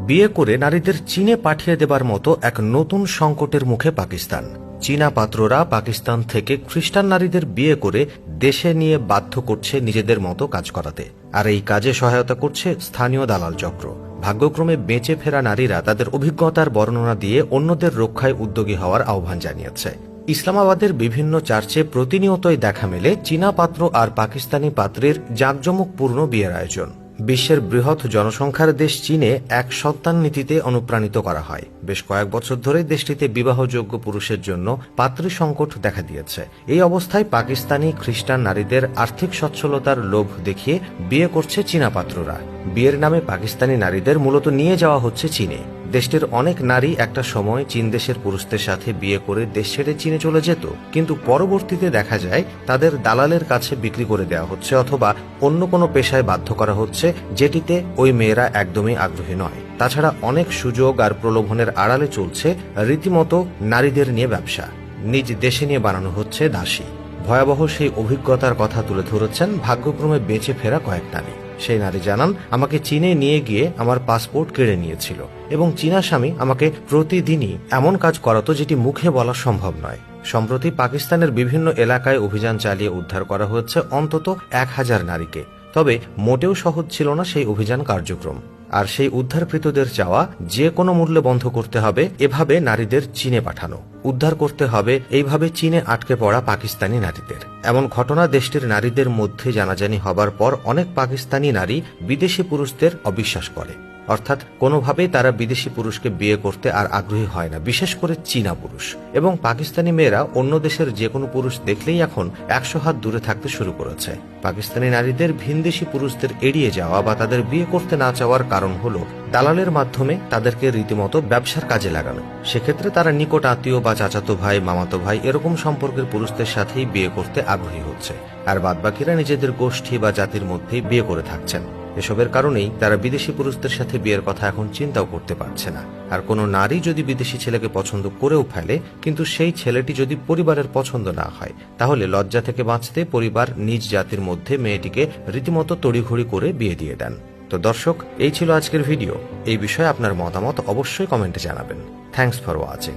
বিয়ে করে নারীদের চীনে পাঠিয়ে দেবার মতো এক নতুন সংকটের মুখে পাকিস্তান। চীনা পাত্ররা পাকিস্তান থেকে খ্রিস্টান নারীদের বিয়ে করে দেশে নিয়ে বাধ্য করছে নিজেদের মতো কাজ করাতে, আর এই কাজে সহায়তা করছে স্থানীয় দালাল চক্র। ভাগ্যক্রমে বেঁচে ফেরা নারীরা তাদের অভিজ্ঞতার বর্ণনা দিয়ে অন্যদের রক্ষায় উদ্যোগী হওয়ার আহ্বান জানিয়েছে। ইসলামাবাদের বিভিন্ন চার্চে প্রতিনিয়তই দেখা মেলে চীনা পাত্র আর পাকিস্তানি পাত্রের জাঁকজমকপূর্ণ বিয়ের আয়োজন। বিশ্বের বৃহৎ জনসংখ্যার দেশ চীনে এক সন্তান নীতিতে অনুপ্রাণিত করা হয়। বেশ কয়েক বছর ধরে দেশটিতে বিবাহযোগ্য পুরুষের জন্য পাত্রী সংকট দেখা দিয়েছে। এই অবস্থায় পাকিস্তানি খ্রিস্টান নারীদের আর্থিক সচ্ছলতার লোভ দেখিয়ে বিয়ে করছে চীনা পাত্ররা। বিয়ের নামে পাকিস্তানি নারীদের মূলত নিয়ে যাওয়া হচ্ছে চীনে। দেশটির অনেক নারী একটা সময় চীন দেশের পুরুষদের সাথে বিয়ে করে দেশ ছেড়ে চীনে চলে যেত, কিন্তু পরবর্তীতে দেখা যায় তাদের দালালের কাছে বিক্রি করে দেওয়া হচ্ছে অথবা অন্য কোনো পেশায় বাধ্য করা হচ্ছে, যেটিতে ওই মেয়েরা একদমই আগ্রহী নয়। তাছাড়া অনেক সুযোগ আর প্রলোভনের আড়ালে চলছে রীতিমতো নারীদের নিয়ে ব্যবসা। নিজ দেশে নিয়ে বানানো হচ্ছে দাসী। ভয়াবহ সেই অভিজ্ঞতার কথা তুলে ধরেছেন ভাগ্যক্রমে বেঁচে ফেরা কয়েক নারী। সেই নারী জানান, আমাকে চীনে নিয়ে গিয়ে আমার পাসপোর্ট কেড়ে নিয়েছিল এবং চীনা স্বামী আমাকে প্রতিদিনই এমন কাজ করাতো যেটি মুখে বলা সম্ভব নয়। সম্প্রতি পাকিস্তানের বিভিন্ন এলাকায় অভিযান চালিয়ে উদ্ধার করা হয়েছে অন্তত 1000 নারীকে। তবে মোটেও সহজ ছিল না সেই অভিযান কার্যক্রম। আর সেই উদ্ধারকৃতদের চাওয়া, যে কোনো মূল্যে বন্ধ করতে হবে এভাবে নারীদের চীনে পাঠানো, উদ্ধার করতে হবে এইভাবে চীনে আটকে পড়া পাকিস্তানি নারীদের। এমন ঘটনা দেশটির নারীদের মধ্যে জানাজানি হবার পর অনেক পাকিস্তানি নারী বিদেশি পুরুষদের অবিশ্বাস করে, অর্থাৎ কোনোভাবেই তারা বিদেশি পুরুষকে বিয়ে করতে আর আগ্রহী হয় না, বিশেষ করে চীনা পুরুষ। এবং পাকিস্তানি মেয়েরা অন্য দেশের যে কোনো পুরুষ দেখলেই এখন 100 হাত দূরে থাকতে শুরু করেছে। পাকিস্তানি নারীদের ভিনদেশি পুরুষদের এড়িয়ে যাওয়া বা তাদের বিয়ে করতে না চাওয়ার কারণ হলো দালালের মাধ্যমে তাদেরকে রীতিমতো ব্যবসার কাজে লাগানো। সেক্ষেত্রে তারা নিকট আত্মীয় বা চাচাতো ভাই, মামাতো ভাই এরকম সম্পর্কের পুরুষদের সাথেই বিয়ে করতে আগ্রহী হচ্ছে, আর বাদবাকিরা নিজেদের গোষ্ঠী বা জাতির মধ্যেই বিয়ে করে থাকছেন। এসবের কারণেই তারা বিদেশি পুরুষদের সাথে বিয়ের কথা এখন চিন্তাও করতে পারছে না। আর কোনো নারী যদি বিদেশি ছেলেকে পছন্দ করেও ফেলে, কিন্তু সেই ছেলেটি যদি পরিবারের পছন্দ না হয়, তাহলে লজ্জা থেকে বাঁচতে পরিবার নিজ জাতির মধ্যে মেয়েটিকে রীতিমতো তড়িঘড়ি করে বিয়ে দিয়ে দেন। তো দর্শক, এই ছিল আজকের ভিডিও। এই বিষয়ে আপনার মতামত অবশ্যই কমেন্টে জানাবেন। Thanks for watching.